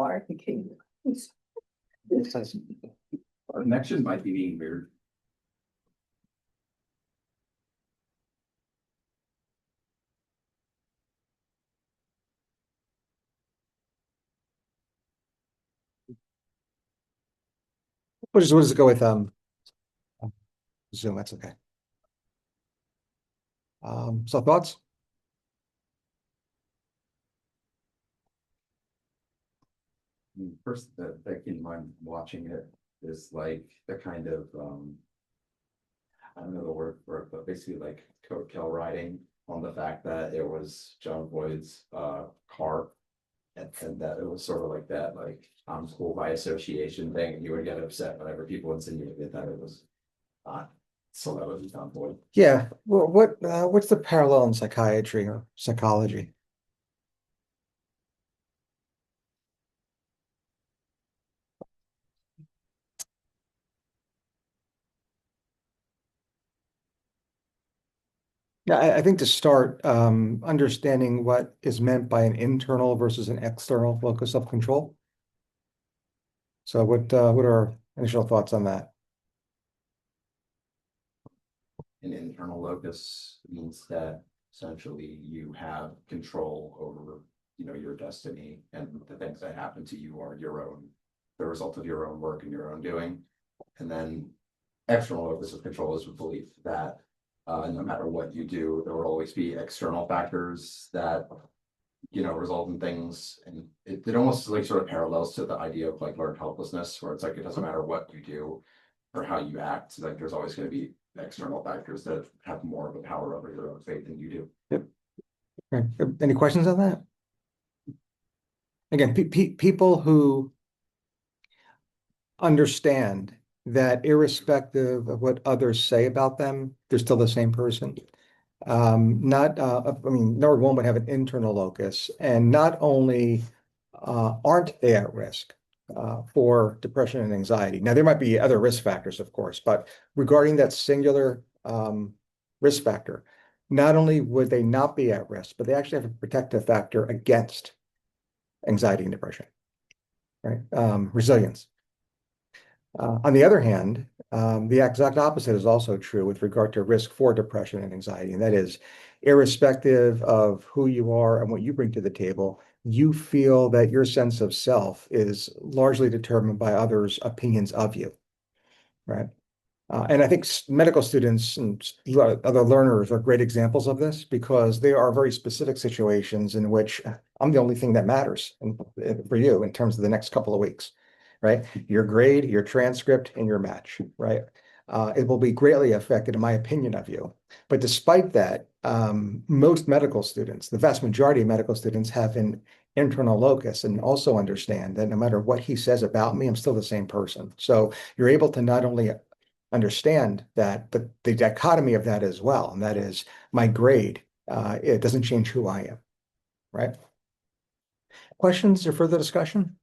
clarification. Our connection might be being weird. We'll just go with Zoom. That's okay. So thoughts? First that came in mind watching it is like the kind of I don't know the word for it, but basically like coattail riding on the fact that it was John Boyd's car, and that it was sort of like that, like I'm cool by association thing, and you would get upset whenever people insinuated that it was not. So that was John Boyd. Yeah. Well, what's the parallel in psychiatry or psychology? Yeah, I think to start, understanding what is meant by an internal versus an external locus of control. So what are our initial thoughts on that? An internal locus means that essentially you have control over, your destiny, and the things that happen to you are the result of your own work and your own doing. And then external locus of control is a belief that no matter what you do, there will always be external factors that result in things, and it almost like sort of parallels to the idea of like learned helplessness, where it's like it doesn't matter what you do or how you act, like there's always going to be external factors that have more of a power over your own fate than you do. Yep. Okay. Any questions on that? Again, people who understand that irrespective of what others say about them, they're still the same person. Not, I mean, number one would have an internal locus, and not only aren't they at risk for depression and anxiety. Now, there might be other risk factors, of course, but regarding that singular risk factor, not only would they not be at risk, but they actually have a protective factor against anxiety and depression, right? Resilience. On the other hand, the exact opposite is also true with regard to risk for depression and anxiety. And that is, irrespective of who you are and what you bring to the table, you feel that your sense of self is largely determined by others' opinions of you, right? And I think medical students and other learners are great examples of this, because there are very specific situations in which I'm the only thing that matters for you in terms of the next couple of weeks, right? Your grade, your transcript, and your match, right? It will be greatly affected, in my opinion, of you. But despite that, most medical students, the vast majority of medical students, have an internal locus and also understand that no matter what he says about me, I'm still the same person. So you're able to not only understand that, but the dichotomy of that as well, and that is my grade, it doesn't change who I am, right? Questions or further discussion?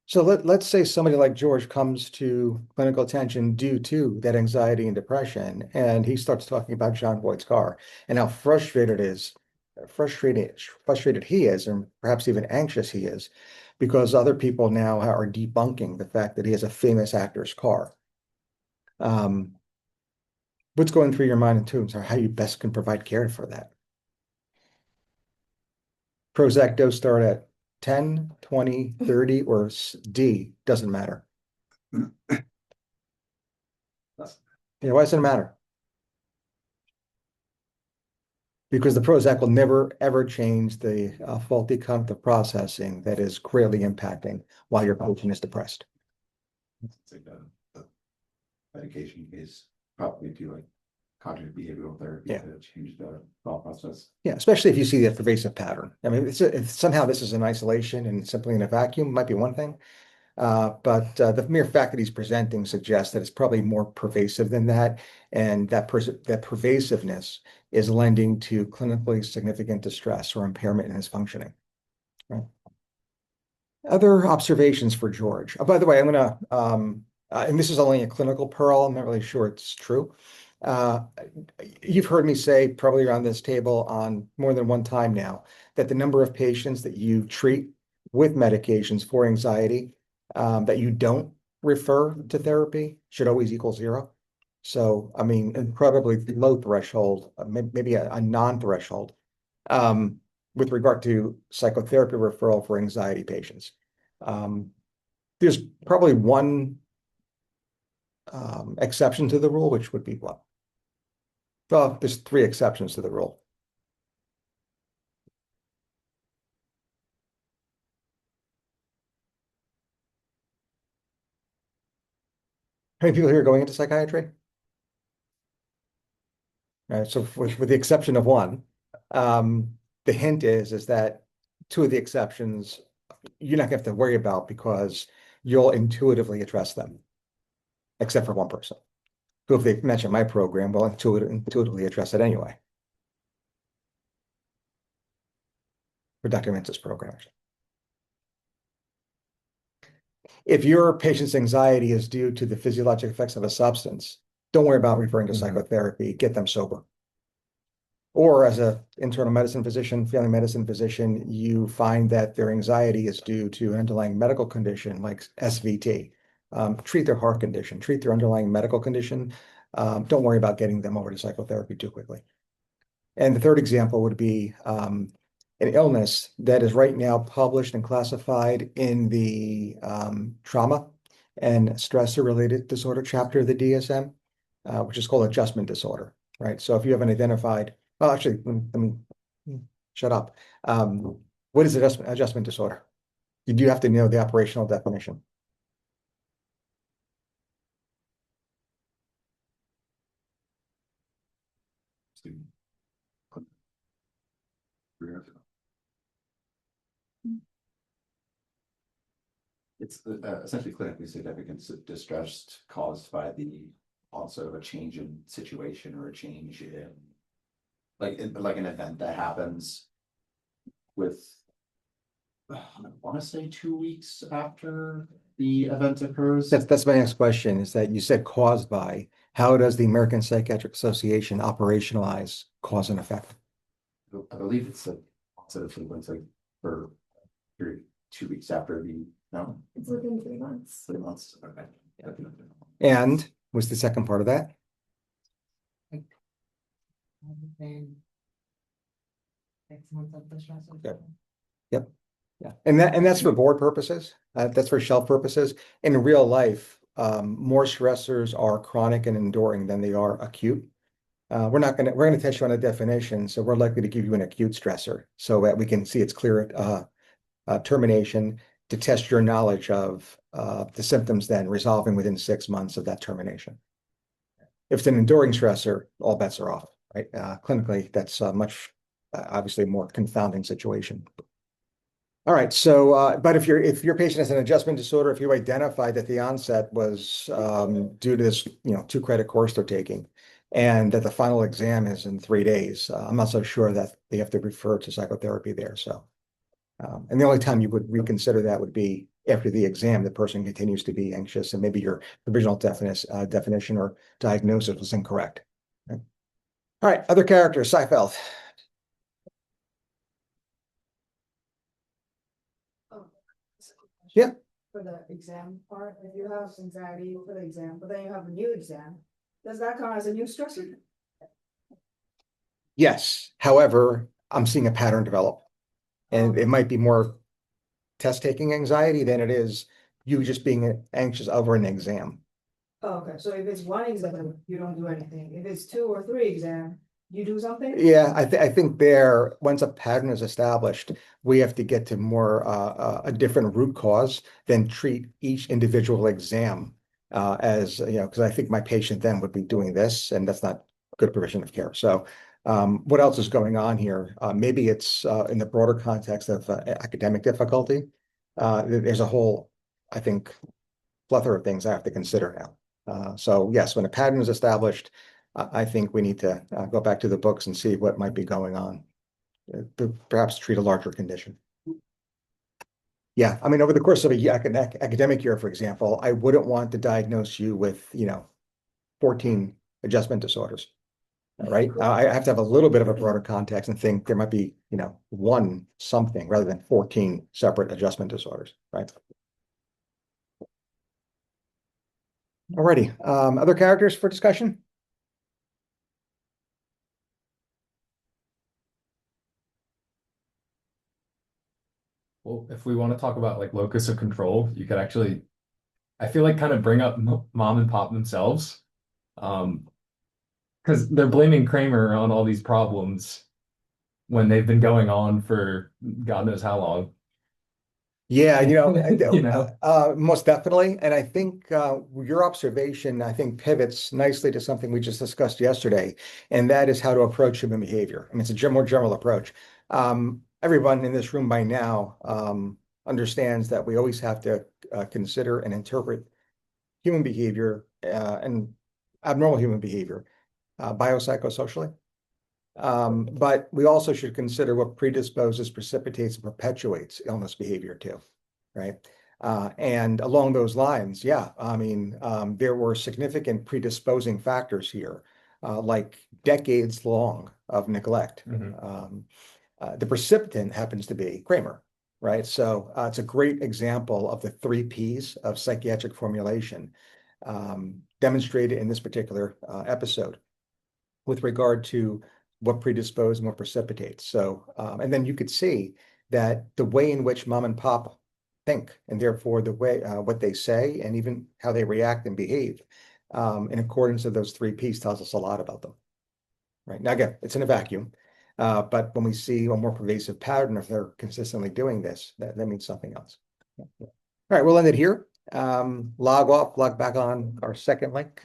So let's say somebody like George comes to clinical attention due to that anxiety and depression, and he starts talking about John Boyd's car and how frustrated he is, and perhaps even anxious he is, because other people now are debunking the fact that he has a famous actor's car. What's going through your mind in terms of how you best can provide care for that? Prozac dose start at 10, 20, 30, or D, doesn't matter. Yeah, why does it matter? Because the Prozac will never, ever change the faulty cognitive processing that is greatly impacting while your patient is depressed. It's like the medication is probably do like cognitive behavioral therapy to change the thought process. Yeah, especially if you see the pervasive pattern. I mean, if somehow this is in isolation and simply in a vacuum, might be one thing. But the mere fact that he's presenting suggests that it's probably more pervasive than that, and that pervasiveness is lending to clinically significant distress or impairment in his functioning. Right. Other observations for George. Oh, by the way, I'm going to, and this is only a clinical pearl, I'm not really sure it's true, Uh, you've heard me say probably around this table on more than one time now that the number of patients that you treat with medications for anxiety that you don't refer to therapy should always equal zero. So, I mean, incredibly low threshold, maybe a non-threshold um, with regard to psychotherapy referral for anxiety patients. Um, there's probably one exception to the rule, which would be what? Well, there's three exceptions to the rule. How many people here are going into psychiatry? So with the exception of one, the hint is that two of the exceptions you're not going to have to worry about because you'll intuitively address them, except for one person. So if they mention my program, we'll intuitively address it anyway. For Dr. Mintz's program. If your patient's anxiety is due to the physiologic effects of a substance, don't worry about referring to psychotherapy, get them sober. Or as an internal medicine physician, family medicine physician, you find that their anxiety is due to an underlying medical condition like SVT. Treat their heart condition, treat their underlying medical condition. Don't worry about getting them over to psychotherapy too quickly. And the third example would be an illness that is right now published and classified in the trauma and stressor-related disorder chapter of the DSM, which is called adjustment disorder, right? So if you haven't identified, well, actually, let me shut up. What is adjustment disorder? You do have to know the operational definition. It's essentially clinically significant distress caused by the also a change in situation or a change in like an event that happens with I want to say 2 weeks after the event occurs. That's my next question is that you said caused by. How does the American Psychiatric Association operationalize cause and effect? I believe it's a positive sequence like for 2 weeks after the no. It's within 3 months. 3 months. Okay. Yeah. And was the second part of that? Within 6 months of the stressor. Yep. Yeah. And that's for board purposes. That's for shelf purposes. In real life, more stressors are chronic and enduring than they are acute. We're gonna test you on a definition, so we're likely to give you an acute stressor so that we can see its clear termination to test your knowledge of the symptoms then resolving within 6 months of that termination. If it's an enduring stressor, all bets are off, right? Clinically, that's much obviously more confounding situation. All right, so but if your patient has an adjustment disorder, if you identify that the onset was due to this, 2 credit course they're taking, and that the final exam is in 3 days, I'm not so sure that they have to refer to psychotherapy there. So, and the only time you would reconsider that would be after the exam, the person continues to be anxious, and maybe your provisional definition or diagnosis was incorrect. Okay. All right, other characters, Psyfeld. Yeah. For the exam part, if you have anxiety for the exam, but then you have a new exam, does that count as a new stressor? Yes. However, I'm seeing a pattern develop, and it might be more test taking anxiety than it is you just being anxious over an exam. Oh, okay, so if it's one exam, you don't do anything. If it's 2 or 3 exam, you do something? Yeah, I think there, once a pattern is established, we have to get to more a different root cause than treat each individual exam as, because I think my patient then would be doing this, and that's not good provision of care. So what else is going on here? Maybe it's in the broader context of academic difficulty. There's a whole, I think, plethora of things I have to consider now. So yes, when a pattern is established, I think we need to go back to the books and see what might be going on. Perhaps treat a larger condition. Yeah, I mean, over the course of academic year, for example, I wouldn't want to diagnose you with, 14 adjustment disorders. All right, I have to have a little bit of a broader context and think there might be, one something rather than 14 separate adjustment disorders, right? Alrighty, other characters for discussion? Well, if we want to talk about like locus of control, you could actually, I feel like kind of bring up mom and pop themselves. Because they're blaming Kramer on all these problems when they've been going on for God knows how long. Yeah, You know? most definitely. And I think your observation, I think, pivots nicely to something we just discussed yesterday, and that is how to approach human behavior. I mean, it's a more general approach. Everyone in this room by now understands that we always have to consider and interpret human behavior and abnormal human behavior biopsychosocially. But we also should consider what predisposes, precipitates, and perpetuates illness behavior too, right? And along those lines, yeah, I mean, there were significant predisposing factors here, like decades long of neglect. The precipitant happens to be Kramer, right? So it's a great example of the 3 Ps of psychiatric formulation demonstrated in this particular episode with regard to what predisposed and what precipitates. So, and then you could see that the way in which mom and pop think, and therefore the way what they say, and even how they react and behave, in accordance with those 3 Ps, tells us a lot about them. Right now, again, it's in a vacuum, but when we see a more pervasive pattern, if they're consistently doing this, that means something else. All right, we'll end it here. Log off, log back on our second link.